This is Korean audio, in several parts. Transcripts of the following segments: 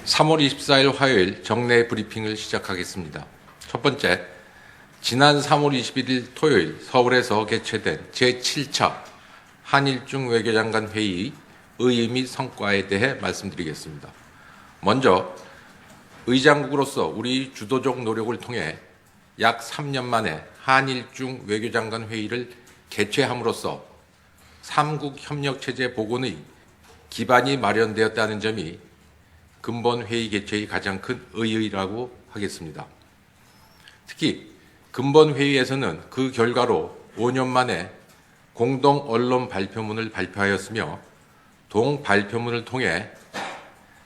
3월 24일 화요일 정례 브리핑을 시작하겠습니다. 첫 번째, 지난 3월 21일 토요일 서울에서 개최된 제7차 한일중 외교장관 회의의 의의 및 성과에 대해 말씀드리겠습니다. 먼저 의장국으로서 우리 주도적 노력을 통해 약 3년 만에 한일중 외교장관 회의를 개최함으로써 삼국 협력체제 복원의 기반이 마련되었다는 점이 근본 회의 개최의 가장 큰 의의라고 하겠습니다. 특히 근본 회의에서는 그 결과로 5년 만에 공동 언론 발표문을 발표하였으며 동 발표문을 통해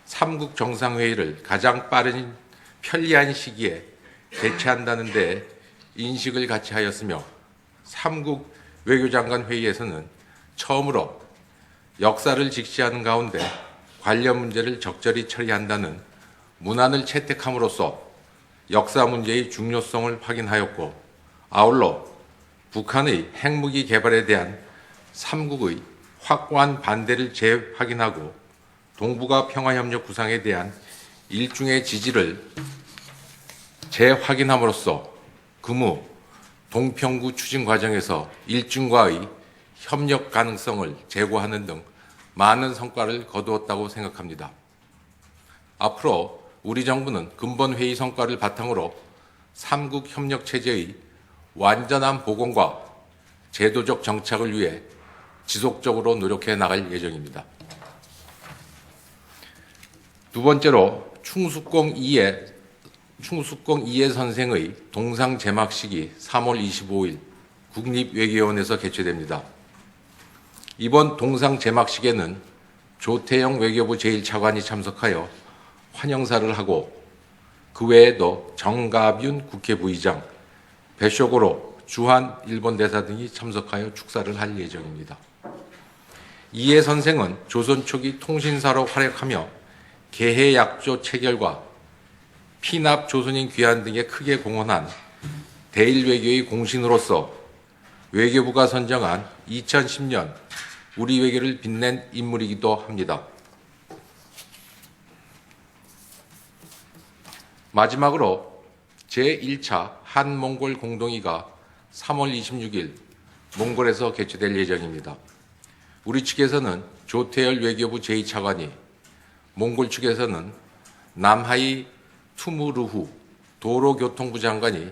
삼국 정상회의를 가장 빠른 편리한 시기에 개최한다는 데 인식을 같이 하였으며 삼국 외교장관 회의에서는 처음으로 역사를 직시하는 가운데 관련 문제를 적절히 처리한다는 문안을 채택함으로써 역사 문제의 중요성을 확인하였고, 아울러 북한의 핵무기 개발에 대한 삼국의 확고한 반대를 재확인하고 동북아 평화협력 구상에 대한 일중의 지지를 재확인함으로써 금우 동평구 추진 과정에서 일중과의 협력 가능성을 제고하는 등 많은 성과를 거두었다고 생각합니다. 앞으로 우리 정부는 근본 회의 성과를 바탕으로 삼국 협력 체제의 완전한 복원과 제도적 정착을 위해 지속적으로 노력해 나갈 예정입니다. 두 번째로 충숙공 이해 선생의 동상 제막식이 3월 25일 국립외교원에서 개최됩니다. 이번 동상 제막식에는 조태영 외교부 제1차관이 참석하여 환영사를 하고, 그 외에도 정가윤 국회부의장, 배쇼고로 주한 일본 대사 등이 참석하여 축사를 할 예정입니다. 이해 선생은 조선 초기 통신사로 활약하며 개해약조 체결과 피납 조선인 귀환 등에 크게 공헌한 대일외교의 공신으로서 외교부가 선정한 2010년 우리 외교를 빛낸 인물이기도 합니다. 마지막으로 제1차 한몽골 공동회의가 3월 26일 몽골에서 개최될 예정입니다. 우리 측에서는 조태열 외교부 제2차관이, 몽골 측에서는 남하이 투무르후 도로교통부 장관이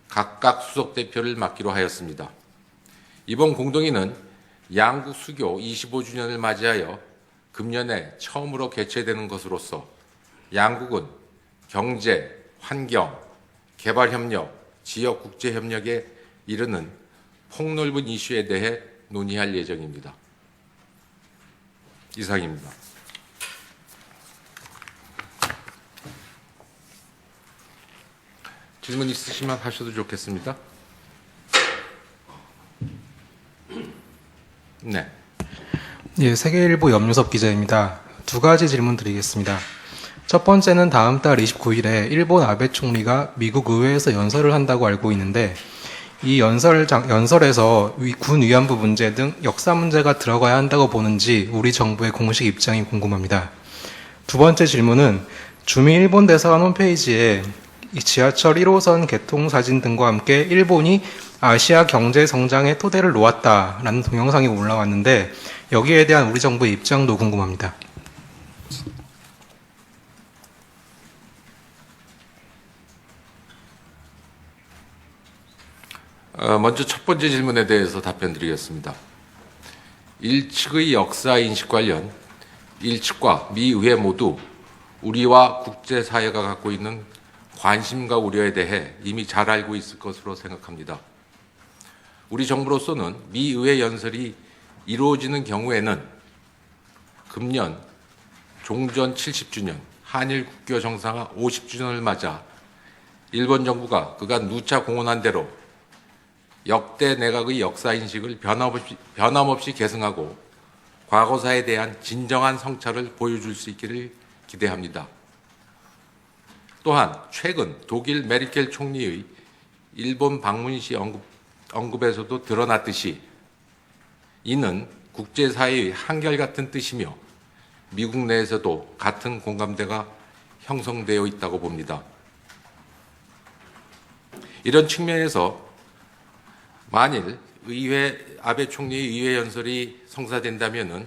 각각 수석대표를 맡기로 하였습니다. 이번 공동회의는 양국 수교 25주년을 맞이하여 금년에 처음으로 개최되는 것으로서 양국은 경제, 환경, 개발협력, 지역 국제협력에 이르는 폭넓은 이슈에 대해 논의할 예정입니다. 이상입니다. 질문 있으시면 하셔도 좋겠습니다. 네. 예, 세계일보 염유섭 기자입니다. 두 가지 질문 드리겠습니다. 첫 번째는 다음 달 29일에 일본 아베 총리가 미국 의회에서 연설을 한다고 알고 있는데, 이 연설에서 군 위안부 문제 등 역사 문제가 들어가야 한다고 보는지 우리 정부의 공식 입장이 궁금합니다. 두 번째 질문은 주미 일본 대사관 홈페이지에 지하철 1호선 개통 사진 등과 함께 일본이 아시아 경제 성장의 토대를 놓았다라는 동영상이 올라왔는데, 여기에 대한 우리 정부의 입장도 궁금합니다. 먼저 첫 번째 질문에 대해서 답변드리겠습니다. 일측의 역사 인식 관련 일측과 미 의회 모두 우리와 국제사회가 갖고 있는 관심과 우려에 대해 이미 잘 알고 있을 것으로 생각합니다. 우리 정부로서는 미 의회 연설이 이루어지는 경우에는 금년 종전 70주년, 한일 국교 정상화 50주년을 맞아 일본 정부가 그간 누차 공언한 대로 역대 내각의 역사인식을 변함없이 계승하고 과거사에 대한 진정한 성찰을 보여줄 수 있기를 기대합니다. 또한 최근 독일 메르켈 총리의 일본 방문 시 언급에서도 드러났듯이 이는 국제사회의 한결같은 뜻이며 미국 내에서도 같은 공감대가 형성되어 있다고 봅니다. 이런 측면에서 만일 아베 총리의 의회 연설이 성사된다면은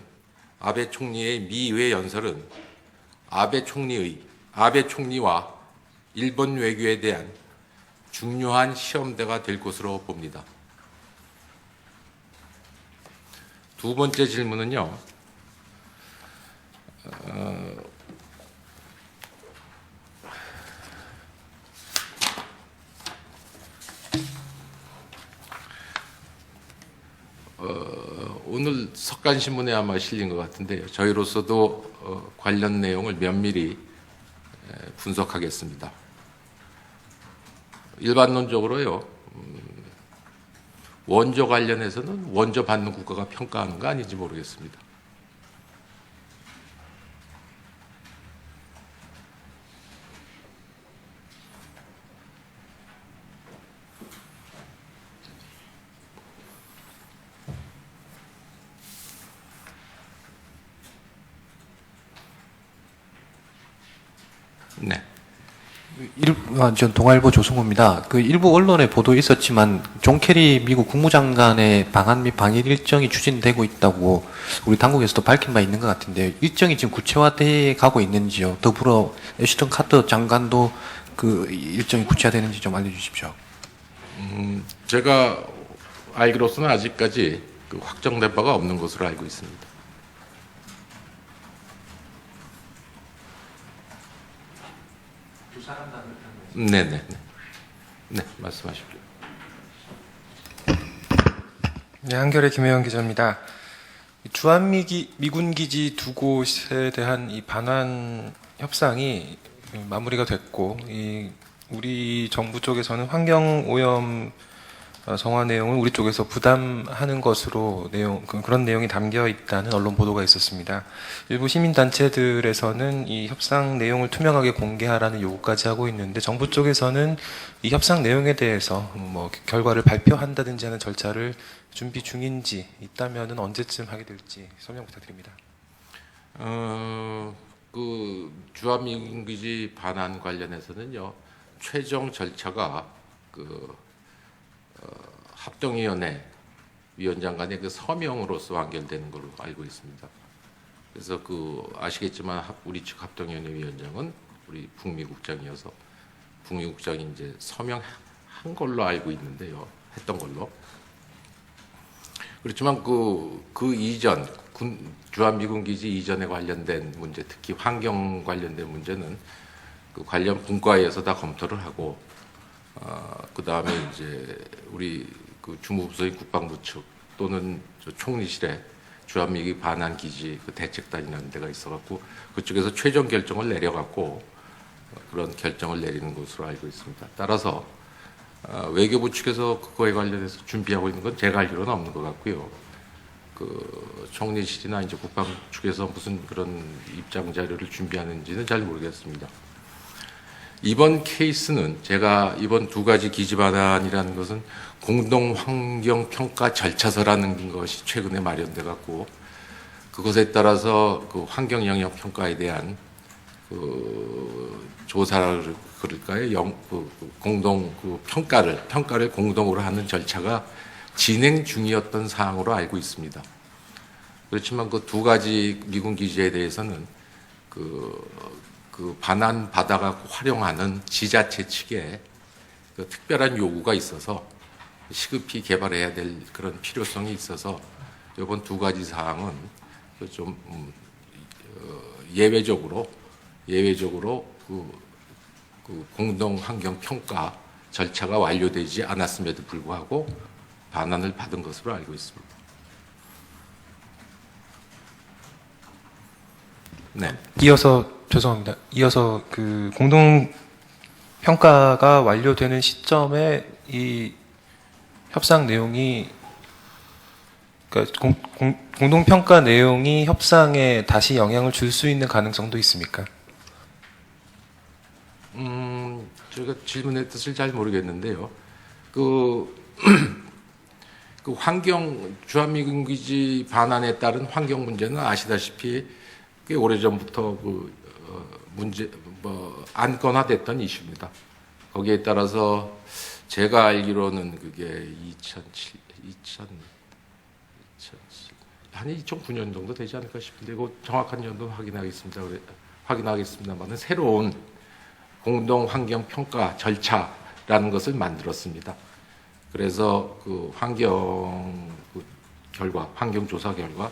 아베 총리의 미의회 연설은 아베 총리와 일본 외교에 대한 중요한 시험대가 될 것으로 봅니다. 두 번째 질문은요. 오늘 석간신문에 아마 실린 것 같은데요. 저희로서도 관련 내용을 면밀히 분석하겠습니다. 일반론적으로요. 원조 관련해서는 원조 받는 국가가 평가하는 거 아닌지 모르겠습니다. 네. 전 동아일보 조승우입니다. 그 일부 언론에 보도 있었지만 존 케리 미국 국무장관의 방한 및 방일 일정이 추진되고 있다고 우리 당국에서도 밝힌 바 있는 것 같은데 일정이 지금 구체화돼 가고 있는지요? 더불어 애슈턴 카터 장관도 그 일정이 구체화되는지 좀 알려주십시오. 제가 알기로서는 아직까지 그 확정된 바가 없는 것으로 알고 있습니다. 네네. 네, 말씀하십시오. 네, 한겨레 김혜영 기자입니다. 미군 기지 두 곳에 대한 이 반환 협상이 마무리가 됐고, 우리 정부 쪽에서는 환경 오염 성화 내용을 우리 쪽에서 부담하는 것으로 그런 내용이 담겨 있다는 언론 보도가 있었습니다. 일부 시민단체들에서는 이 협상 내용을 투명하게 공개하라는 요구까지 하고 있는데 정부 쪽에서는 이 협상 내용에 대해서 뭐 결과를 발표한다든지 하는 절차를 준비 중인지 있다면은 언제쯤 하게 될지 설명 부탁드립니다. 그 주한미군기지 반환 관련해서는요, 최종 절차가 합동위원회 위원장 간의 그 서명으로서 완결되는 걸로 알고 있습니다. 그래서 아시겠지만 우리 측 합동위원회 위원장은 우리 북미국장이어서 북미국장이 이제 서명한 걸로 알고 있는데요. 했던 걸로. 그렇지만 그 이전 주한미군 기지 이전에 관련된 문제, 특히 환경 관련된 문제는 그 관련 분과에서 다 검토를 하고 그 다음에 이제 우리 그 주무부서인 국방부 측 또는 총리실에 주한미군 반환 기지 그 대책단이라는 데가 있어갖고 그쪽에서 최종 결정을 내려갖고 그런 결정을 내리는 것으로 알고 있습니다. 따라서 외교부 측에서 그거에 관련해서 준비하고 있는 건 제가 알기로는 없는 것 같고요. 그 총리실이나 이제 국방부 측에서 무슨 그런 입장 자료를 준비하는지는 잘 모르겠습니다. 이번 케이스는 제가 이번 두 가지 기지 반환이라는 것은 공동 환경 평가 절차서라는 것이 최근에 마련돼 갖고 그것에 따라서 그 환경 영역 평가에 대한 그 조사를 그럴까요? 공동 평가를 공동으로 하는 절차가 진행 중이었던 사항으로 알고 있습니다. 그렇지만 그 두 가지 미군 기지에 대해서는 그 반환 받아가 활용하는 지자체 측에 그 특별한 요구가 있어서 시급히 개발해야 될 그런 필요성이 있어서 이번 두 가지 사항은 좀 예외적으로 그 공동 환경 평가 절차가 완료되지 않았음에도 불구하고 반환을 받은 것으로 알고 있습니다. 네. 죄송합니다. 이어서 그 공동 평가가 완료되는 시점에 이 협상 내용이 그러니까 공동 평가 내용이 협상에 다시 영향을 줄 수 있는 가능성도 있습니까? 제가 질문의 뜻을 잘 모르겠는데요. 그 주한미군 기지 반환에 따른 환경 문제는 아시다시피 꽤 오래전부터 뭐 안건화됐던 이슈입니다. 거기에 따라서 제가 알기로는 그게 2009년 정도 되지 않을까 싶은데 그 정확한 연도 확인하겠습니다만은 새로운 공동 환경 평가 절차라는 것을 만들었습니다. 그래서 그 환경 결과, 환경 조사 결과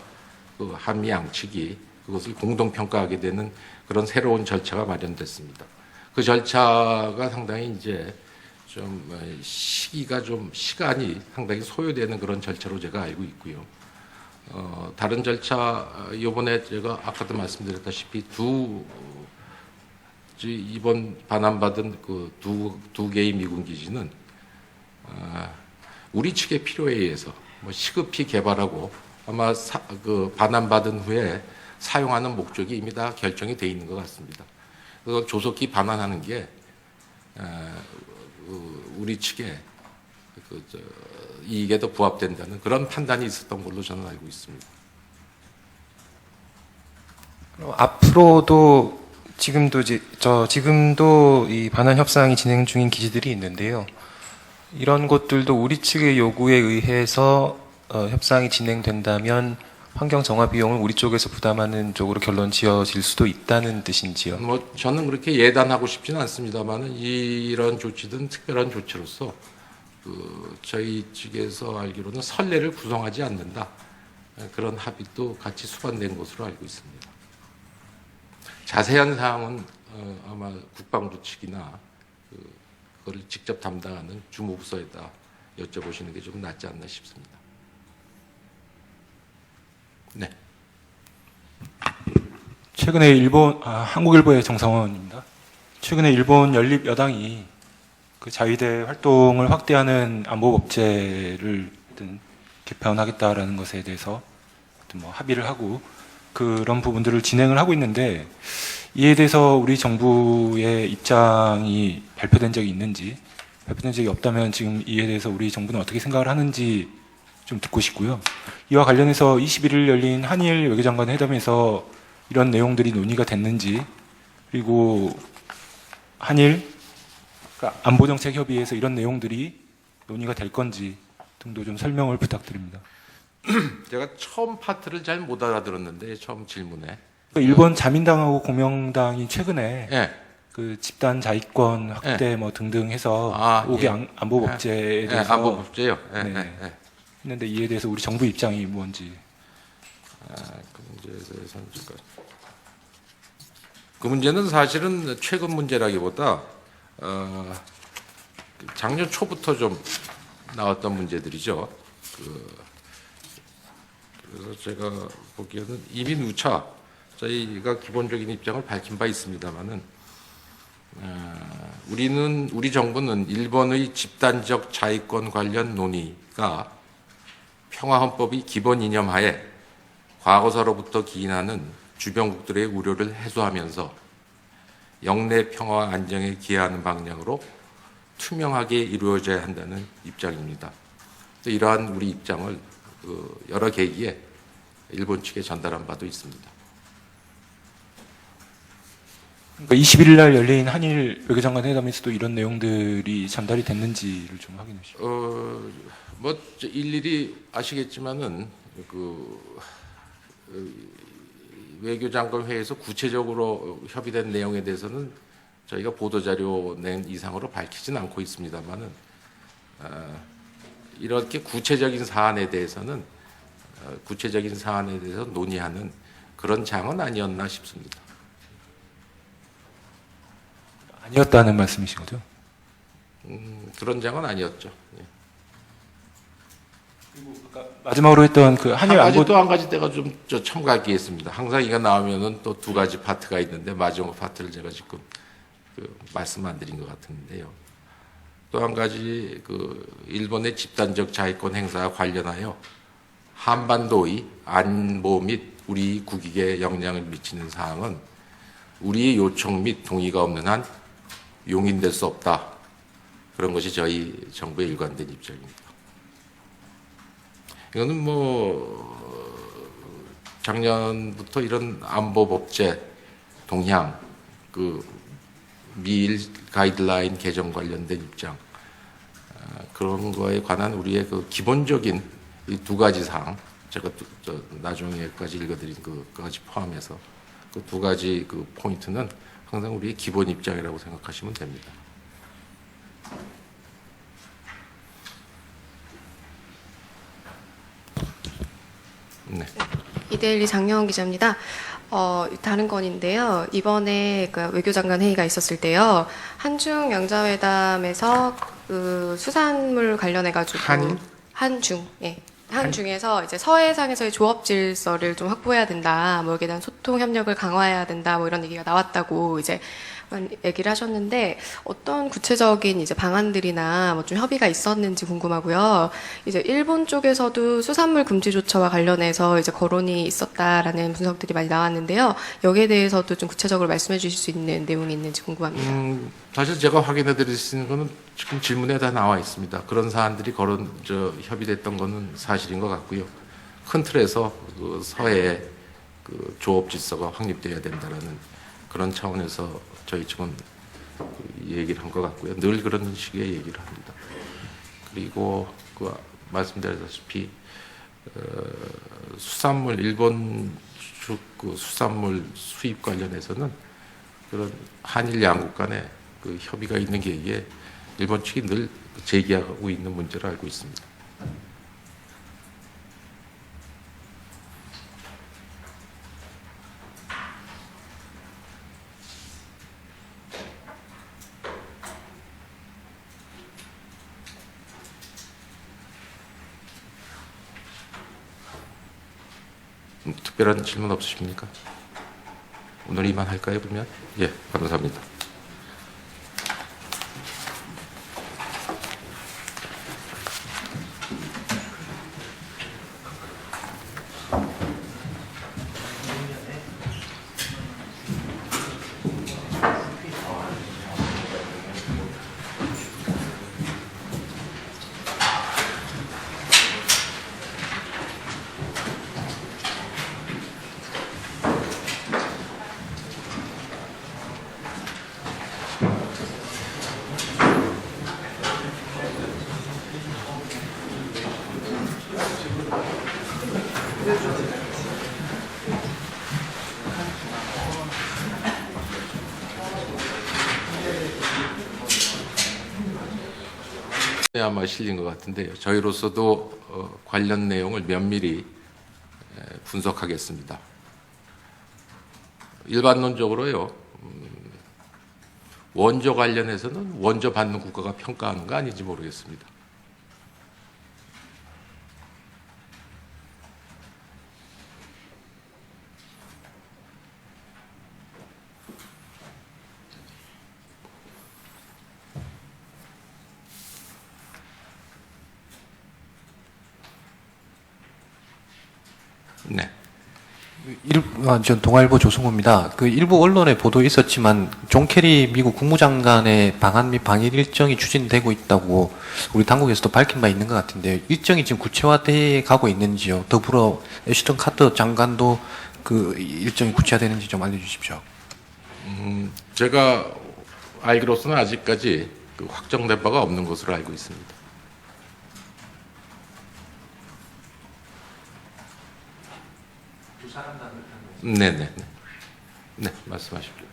그 한미 양측이 그것을 공동 평가하게 되는 그런 새로운 절차가 마련됐습니다. 그 절차가 상당히 이제 좀 시간이 상당히 소요되는 그런 절차로 제가 알고 있고요. 다른 절차, 이번에 제가 아까도 말씀드렸다시피 이번 반환받은 그 두 개의 미군 기지는 우리 측의 필요에 의해서 뭐 시급히 개발하고 아마 그 반환받은 후에 사용하는 목적이 이미 다 결정이 돼 있는 것 같습니다. 그래서 조속히 반환하는 게 우리 측의 이익에 더 부합된다는 그런 판단이 있었던 걸로 저는 알고 있습니다. 앞으로도 지금도 이 반환 협상이 진행 중인 기지들이 있는데요. 이런 것들도 우리 측의 요구에 의해서 협상이 진행된다면 환경 정화 비용을 우리 쪽에서 부담하는 쪽으로 결론 지어질 수도 있다는 뜻인지요? 뭐 저는 그렇게 예단하고 싶지는 않습니다만은 이런 조치든 특별한 조치로서 저희 측에서 알기로는 선례를 구성하지 않는다 그런 합의도 같이 수반된 것으로 알고 있습니다. 자세한 사항은 아마 국방부 측이나 그걸 직접 담당하는 주무부서에다 여쭤보시는 게 좀 낫지 않나 싶습니다. 네. 최근에 한국일보의 정성원입니다. 최근에 일본 연립 여당이 그 자위대 활동을 확대하는 안보법제를 개편하겠다라는 것에 대해서 뭐 합의를 하고 그런 부분들을 진행을 하고 있는데 이에 대해서 우리 정부의 입장이 발표된 적이 있는지, 발표된 적이 없다면 지금 이에 대해서 우리 정부는 어떻게 생각을 하는지 좀 듣고 싶고요. 이와 관련해서 21일 열린 한일 외교장관 회담에서 이런 내용들이 논의가 됐는지, 그리고 한일 안보정책 협의회에서 이런 내용들이 논의가 될 건지 등도 좀 설명을 부탁드립니다. 제가 처음 파트를 잘 못 알아들었는데 처음 질문에 일본 자민당하고 공명당이 최근에 예. 그 집단 자위권 확대 뭐 등등 해서 5개 예. 안보법제에 대해서 안보법제요. 예, 네. 예, 예. 했는데 이에 대해서 우리 정부 입장이 뭔지. 그 문제에 대해서는 그 문제는 사실은 최근 문제라기보다 작년 초부터 좀 나왔던 문제들이죠. 그래서 제가 보기에는 이미 누차 저희가 기본적인 입장을 밝힌 바 있습니다만은 우리 정부는 일본의 집단적 자위권 관련 논의가 평화헌법의 기본 이념하에 과거사로부터 기인하는 주변국들의 우려를 해소하면서 영내 평화와 안정에 기여하는 방향으로 투명하게 이루어져야 한다는 입장입니다. 이러한 우리 입장을 여러 계기에 일본 측에 전달한 바도 있습니다. 그러니까 21일 날 열린 한일 외교장관 회담에서도 이런 내용들이 전달이 됐는지를 좀 확인해 주시죠. 뭐 일일이 아시겠지만은 외교장관 회의에서 구체적으로 협의된 내용에 대해서는 저희가 보도자료 낸 이상으로 밝히진 않고 있습니다만은 이렇게 구체적인 사안에 대해서 논의하는 그런 장은 아니었나 싶습니다. 아니었다는 말씀이신 거죠? 그런 장은 아니었죠. 예. 그리고 아까 마지막으로 했던 그 한일 안보 한 가지 때가 좀 첨가하기 있습니다. 항상 이거 나오면은 또 두 가지 파트가 있는데 마지막 파트를 제가 지금 말씀 안 드린 것 같은데요. 또 한 가지 일본의 집단적 자위권 행사와 관련하여 한반도의 안보 및 우리 국익에 영향을 미치는 사항은 우리의 요청 및 동의가 없는 한 용인될 수 없다. 그런 것이 저희 정부의 일관된 입장입니다. 이거는 작년부터 이런 안보법제 동향 미일 가이드라인 개정 관련된 입장, 그런 거에 관한 우리의 그 기본적인 이 두 가지 사항, 제가 나중에까지 읽어드린 그까지 포함해서 그 두 가지 그 포인트는 항상 우리의 기본 입장이라고 생각하시면 됩니다. 네. 이데일리 장영원 기자입니다. 다른 건인데요. 이번에 그 외교장관 회의가 있었을 때요. 한중 양자회담에서 그 수산물 관련해가지고 한일? 한중, 예. 한중에서 이제 서해상에서의 조업 질서를 좀 확보해야 된다. 뭐 여기에 대한 소통 협력을 강화해야 된다. 뭐 이런 얘기가 나왔다고 이제 얘기를 하셨는데 어떤 구체적인 이제 방안들이나 뭐 좀 협의가 있었는지 궁금하고요. 이제 일본 쪽에서도 수산물 금지 조처와 관련해서 이제 거론이 있었다라는 분석들이 많이 나왔는데요. 여기에 대해서도 좀 구체적으로 말씀해 주실 수 있는 내용이 있는지 궁금합니다. 사실 제가 확인해 드릴 수 있는 거는 지금 질문에 다 나와 있습니다. 그런 사안들이 협의됐던 거는 사실인 것 같고요. 큰 틀에서 그 서해의 그 조업 질서가 확립돼야 된다라는 그런 차원에서 저희 측은 얘기를 한 것 같고요. 늘 그런 식의 얘기를 합니다. 그리고 말씀드렸다시피 수산물 일본 쪽 그 수산물 수입 관련해서는 그런 한일 양국 간의 그 협의가 있는 계기에 일본 측이 늘 제기하고 있는 문제를 알고 있습니다. 특별한 질문 없으십니까? 오늘 이만 할까요, 그러면? 예, 감사합니다. 아마 실린 것 같은데요. 저희로서도 관련 내용을 면밀히 분석하겠습니다. 일반론적으로요. 원조 관련해서는 원조 받는 국가가 평가하는 거 아닌지 모르겠습니다. 네. 전 동아일보 조승우입니다. 그 일부 언론에 보도 있었지만 존 케리 미국 국무장관의 방한 및 방일 일정이 추진되고 있다고 우리 당국에서도 밝힌 바 있는 것 같은데 일정이 지금 구체화돼 가고 있는지요? 더불어 애슈턴 카터 장관도 그 일정이 구체화되는지 좀 알려주십시오. 제가 알기로서는 아직까지 그 확정된 바가 없는 것으로 알고 있습니다. 네네. 네, 말씀하십시오.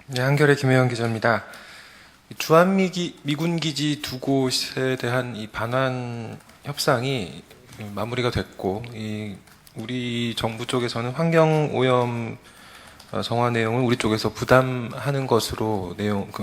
네, 한겨레 김혜영 기자입니다. 미군 기지 두 곳에 대한 이 반환 협상이 마무리가 됐고, 우리 정부 쪽에서는 환경 오염 성화 내용을 우리 쪽에서 부담하는 것으로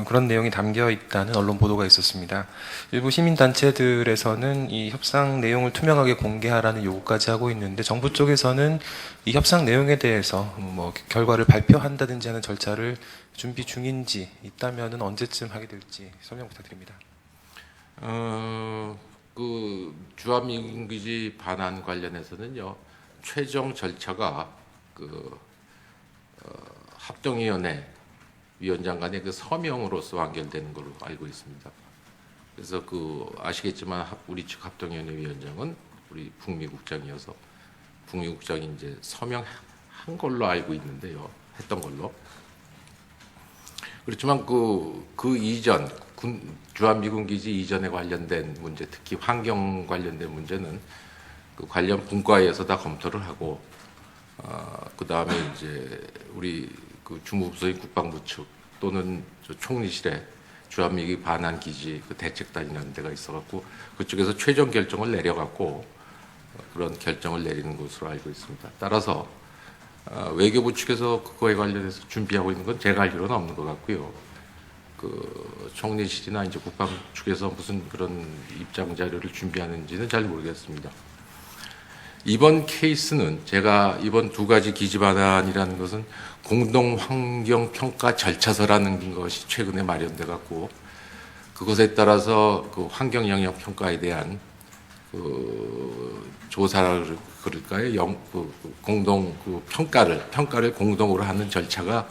그런 내용이 담겨 있다는 언론 보도가 있었습니다. 일부 시민단체들에서는 이 협상 내용을 투명하게 공개하라는 요구까지 하고 있는데 정부 쪽에서는 이 협상 내용에 대해서 뭐 결과를 발표한다든지 하는 절차를 준비 중인지 있다면은 언제쯤 하게 될지 설명 부탁드립니다. 그 주한미군기지 반환 관련해서는요, 최종 절차가 합동위원회 위원장 간의 그 서명으로서 완결되는 걸로 알고 있습니다. 그래서 아시겠지만 우리 측 합동위원회 위원장은 우리 북미국장이어서 북미국장이 이제 서명한 걸로 알고 있는데요. 했던 걸로. 그렇지만 그 이전 주한미군 기지 이전에 관련된 문제, 특히 환경 관련된 문제는 그 관련 분과에서 다 검토를 하고 그 다음에 이제 우리 그 주무부서인 국방부 측 또는 저 총리실에 주한미군 반환 기지 그 대책단이라는 데가 있어갖고 그쪽에서 최종 결정을 내려갖고 그런 결정을 내리는 것으로 알고 있습니다. 따라서 외교부 측에서 그거에 관련해서 준비하고 있는 건 제가 알기로는 없는 것 같고요. 그 총리실이나 이제 국방 측에서 무슨 그런 입장 자료를 준비하는지는 잘 모르겠습니다. 이번 케이스는 제가 이번 두 가지 기지 반환이라는 것은 공동 환경 평가 절차서라는 것이 최근에 마련돼 갖고 그것에 따라서 그 환경 영향 평가에 대한 그 조사를 그럴까요? 공동 그 평가를 공동으로 하는 절차가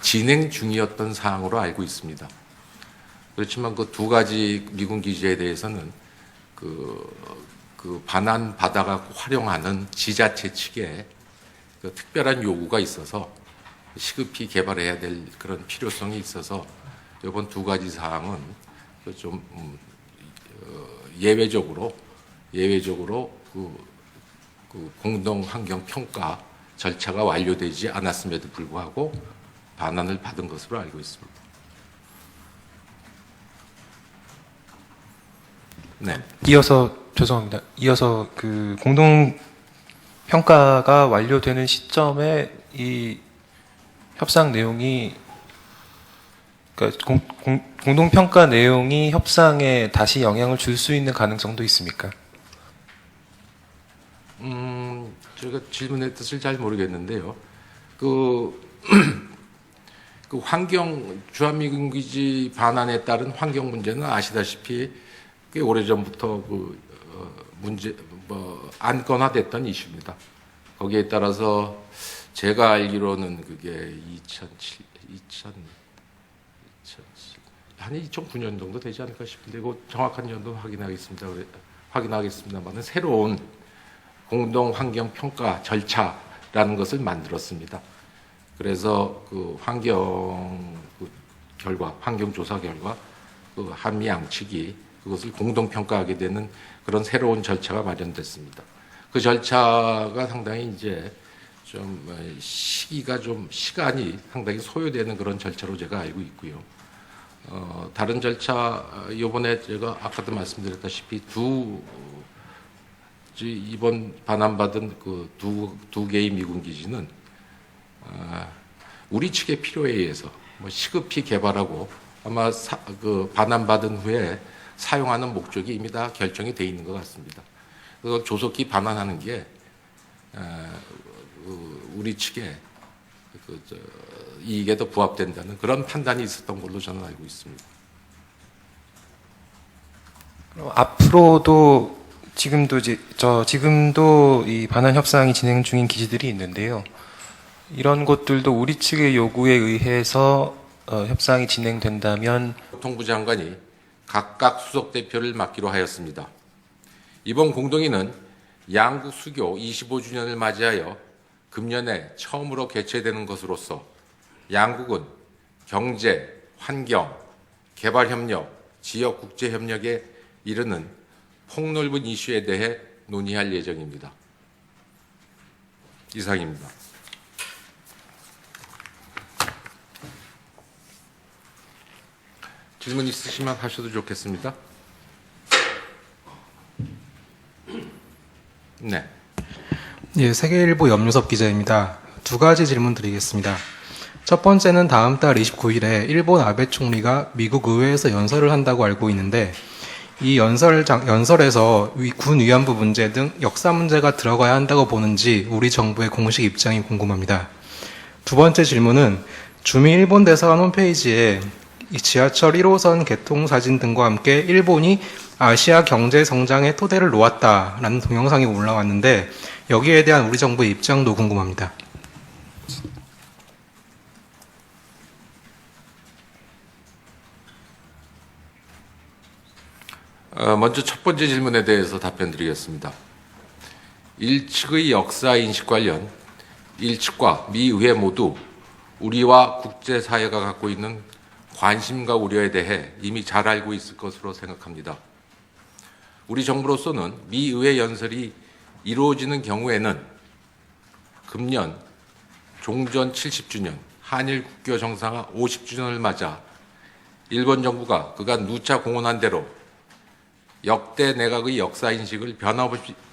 진행 중이었던 사항으로 알고 있습니다. 그렇지만 그 두 가지 미군 기지에 대해서는 그 반환 받아가 활용하는 지자체 측에 그 특별한 요구가 있어서 시급히 개발해야 될 그런 필요성이 있어서 이번 두 가지 사항은 좀 예외적으로 그 공동 환경 평가 절차가 완료되지 않았음에도 불구하고 반환을 받은 것으로 알고 있습니다. 네. 죄송합니다. 이어서 그 공동 평가가 완료되는 시점에 이 협상 내용이 그러니까 공동 평가 내용이 협상에 다시 영향을 줄 수 있는 가능성도 있습니까? 제가 질문의 뜻을 잘 모르겠는데요. 그 환경 주한미군 기지 반환에 따른 환경 문제는 아시다시피 꽤 오래전부터 안건화됐던 이슈입니다. 거기에 따라서 제가 알기로는 그게 2009년 정도 되지 않을까 싶은데 그 정확한 연도는 확인하겠습니다만은 새로운 공동 환경 평가 절차라는 것을 만들었습니다. 그래서 그 환경 조사 결과 그 한미 양측이 그것을 공동 평가하게 되는 그런 새로운 절차가 마련됐습니다. 그 절차가 상당히 이제 좀 시간이 상당히 소요되는 그런 절차로 제가 알고 있고요. 다른 절차 이번에 제가 아까도 말씀드렸다시피 이번 반환받은 그 두 개의 미군 기지는 우리 측의 필요에 의해서 시급히 개발하고 아마 그 반환받은 후에 사용하는 목적이 이미 다 결정이 돼 있는 것 같습니다. 그래서 조속히 반환하는 게 우리 측의 이익에 더 부합된다는 그런 판단이 있었던 걸로 저는 알고 있습니다. 앞으로도 지금도 이 반환 협상이 진행 중인 기지들이 있는데요. 이런 것들도 우리 측의 요구에 의해서 협상이 진행된다면 교통부 장관이 각각 수석 대표를 맡기로 하였습니다. 이번 공동회의는 양국 수교 25주년을 맞이하여 금년에 처음으로 개최되는 것으로서 양국은 경제, 환경, 개발협력, 지역 국제협력에 이르는 폭넓은 이슈에 대해 논의할 예정입니다. 이상입니다. 질문 있으시면 하셔도 좋겠습니다. 네. 예, 세계일보 염유섭 기자입니다. 두 가지 질문 드리겠습니다. 첫 번째는 다음 달 29일에 일본 아베 총리가 미국 의회에서 연설을 한다고 알고 있는데 이 연설에서 군 위안부 문제 등 역사 문제가 들어가야 한다고 보는지 우리 정부의 공식 입장이 궁금합니다. 두 번째 질문은 주미 일본 대사관 홈페이지에 이 지하철 1호선 개통 사진 등과 함께 일본이 아시아 경제 성장의 토대를 놓았다라는 동영상이 올라왔는데 여기에 대한 우리 정부의 입장도 궁금합니다. 먼저 첫 번째 질문에 대해서 답변드리겠습니다. 일측의 역사 인식 관련 일측과 미 의회 모두 우리와 국제사회가 갖고 있는 관심과 우려에 대해 이미 잘 알고 있을 것으로 생각합니다. 우리 정부로서는 미 의회 연설이 이루어지는 경우에는 금년 종전 70주년, 한일 국교 정상화 50주년을 맞아 일본 정부가 그간 누차 공언한 대로 역대 내각의 역사인식을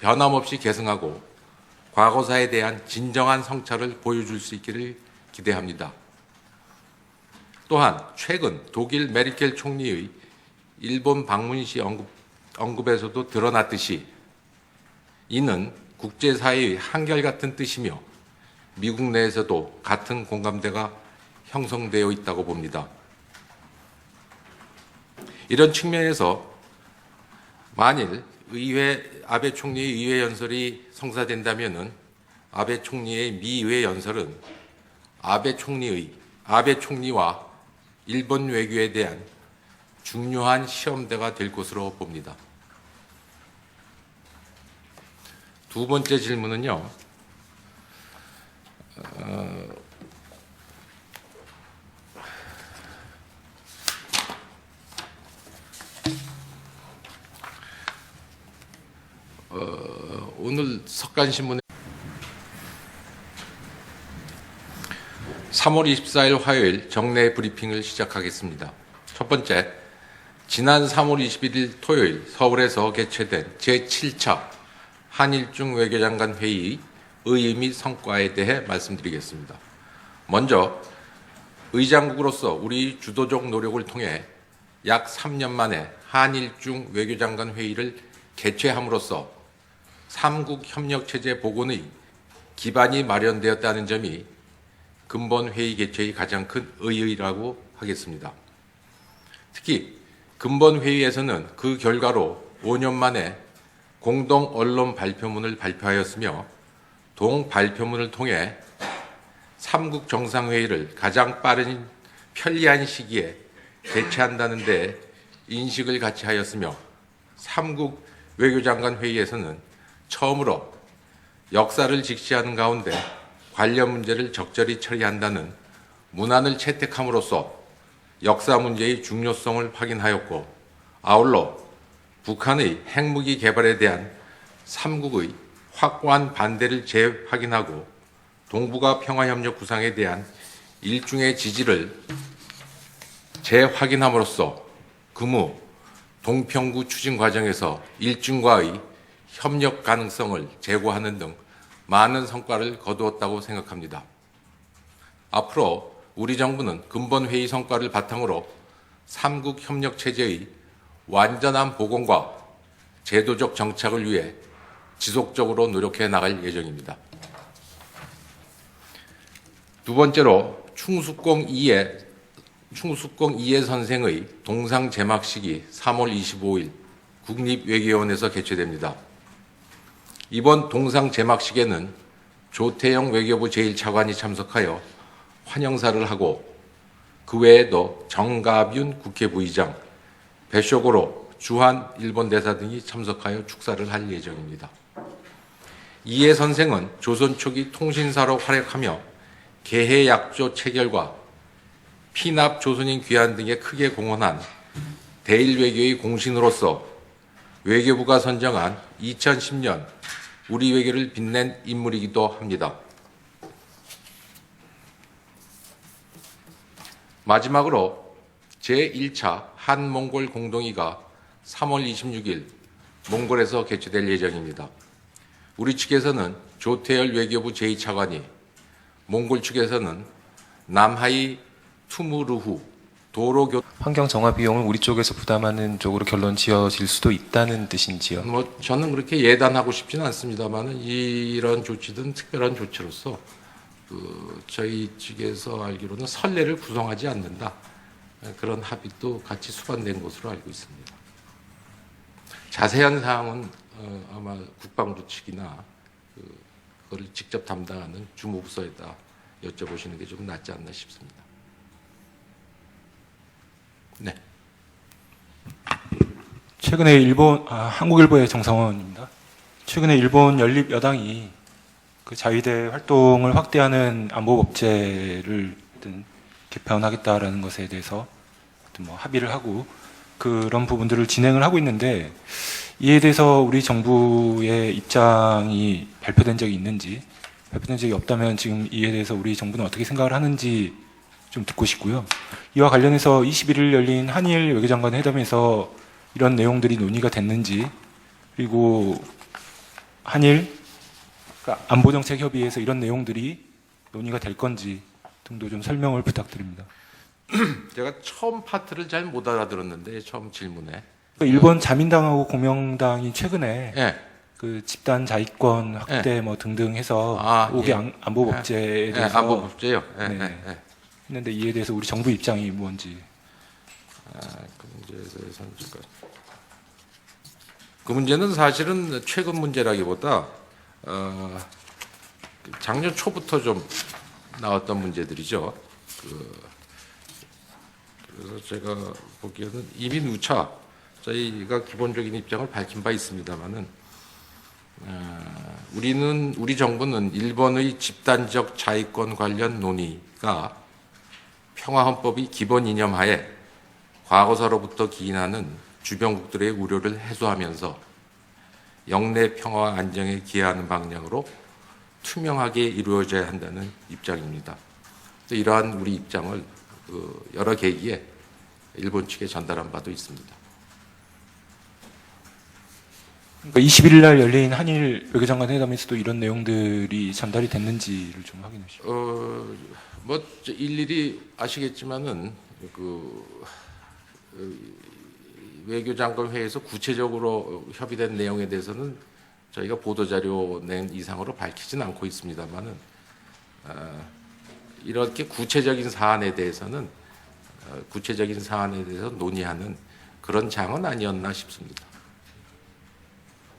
변함없이 계승하고 과거사에 대한 진정한 성찰을 보여줄 수 있기를 기대합니다. 또한 최근 독일 메르켈 총리의 일본 방문 시 언급에서도 드러났듯이 이는 국제사회의 한결같은 뜻이며 미국 내에서도 같은 공감대가 형성되어 있다고 봅니다. 이런 측면에서 만일 아베 총리의 의회 연설이 성사된다면은 아베 총리의 미 의회 연설은 아베 총리와 일본 외교에 대한 중요한 시험대가 될 것으로 봅니다. 두 번째 질문은요. 오늘 석간신문에 3월 24일 화요일 정례 브리핑을 시작하겠습니다. 첫 번째, 지난 3월 21일 토요일 서울에서 개최된 제7차 한일중 외교장관 회의의 의의 및 성과에 대해 말씀드리겠습니다. 먼저 의장국으로서 우리 주도적 노력을 통해 약 3년 만에 한일중 외교장관 회의를 개최함으로써 삼국 협력체제 복원의 기반이 마련되었다는 점이 근본 회의 개최의 가장 큰 의의라고 하겠습니다. 특히 근본 회의에서는 그 결과로 5년 만에 공동 언론 발표문을 발표하였으며 동 발표문을 통해 삼국 정상회의를 가장 빠른 편리한 시기에 개최한다는 데 인식을 같이 하였으며 삼국 외교장관 회의에서는 처음으로 역사를 직시하는 가운데 관련 문제를 적절히 처리한다는 문안을 채택함으로써 역사 문제의 중요성을 확인하였고, 아울러 북한의 핵무기 개발에 대한 삼국의 확고한 반대를 재확인하고 동북아 평화협력 구상에 대한 일중의 지지를 재확인함으로써 금우 동평구 추진 과정에서 일중과의 협력 가능성을 제고하는 등 많은 성과를 거두었다고 생각합니다. 앞으로 우리 정부는 근본 회의 성과를 바탕으로 삼국 협력 체제의 완전한 복원과 제도적 정착을 위해 지속적으로 노력해 나갈 예정입니다. 두 번째로 충숙공 이해 선생의 동상 제막식이 3월 25일 국립외교원에서 개최됩니다. 이번 동상 제막식에는 조태영 외교부 제1차관이 참석하여 환영사를 하고, 그 외에도 정가윤 국회부의장, 배쇼고로 주한 일본 대사 등이 참석하여 축사를 할 예정입니다. 이해 선생은 조선 초기 통신사로 활약하며 개해약조 체결과 피납 조선인 귀환 등에 크게 공헌한 대일외교의 공신으로서 외교부가 선정한 2010년 우리 외교를 빛낸 인물이기도 합니다. 마지막으로 제1차 한몽골 공동회의가 3월 26일 몽골에서 개최될 예정입니다. 우리 측에서는 조태열 외교부 제2차관이, 몽골 측에서는 남하이 투무르후 도로교 환경 정화 비용을 우리 쪽에서 부담하는 쪽으로 결론 지어질 수도 있다는 뜻인지요? 저는 그렇게 예단하고 싶지는 않습니다만 이런 조치든 특별한 조치로서 저희 측에서 알기로는 선례를 구성하지 않는다, 그런 합의도 같이 수반된 것으로 알고 있습니다. 자세한 사항은 아마 국방부 측이나 그걸 직접 담당하는 주무부서에다 여쭤보시는 게 좀 낫지 않나 싶습니다. 네. 최근에 한국일보의 정성원입니다. 최근에 일본 연립 여당이 그 자위대 활동을 확대하는 안보 법제를 개편하겠다라는 것에 대해서 어쨌든 뭐 합의를 하고 그런 부분들을 진행을 하고 있는데 이에 대해서 우리 정부의 입장이 발표된 적이 있는지, 발표된 적이 없다면 지금 이에 대해서 우리 정부는 어떻게 생각을 하는지 좀 듣고 싶고요. 이와 관련해서 21일 열린 한일 외교장관 회담에서 이런 내용들이 논의가 됐는지, 그리고 한일 그러니까 안보정책협의회에서 이런 내용들이 논의가 될 건지 등도 좀 설명을 부탁드립니다. 제가 처음 파트를 잘 못 알아들었는데 처음 질문에. 일본 자민당하고 공명당이 최근에 예. 그 집단 자위권 확대 뭐 등등 해서 5개 예. 안보법제에 예, 대해서 안보법제요. 예, 네. 예, 예. 했는데 이에 대해서 우리 정부 입장이 뭔지. 그 문제에 대해서는 잠깐. 그 문제는 사실은 최근 문제라기보다 작년 초부터 좀 나왔던 문제들이죠. 그래서 제가 보기에는 이미 누차 저희가 기본적인 입장을 밝힌 바 있습니다만은 우리 정부는 일본의 집단적 자위권 관련 논의가 평화헌법의 기본 이념하에 과거사로부터 기인하는 주변국들의 우려를 해소하면서 영내 평화와 안정에 기여하는 방향으로 투명하게 이루어져야 한다는 입장입니다. 이러한 우리 입장을 여러 계기에 일본 측에 전달한 바도 있습니다. 그러니까 21일 날 열린 한일 외교장관 회담에서도 이런 내용들이 전달이 됐는지를 좀 확인해 주시죠. 뭐 일일이 아시겠지만은 외교장관 회의에서 구체적으로 협의된 내용에 대해서는 저희가 보도자료 낸 이상으로 밝히진 않고 있습니다만은 이렇게 구체적인 사안에 대해서 논의하는 그런 장은 아니었나 싶습니다.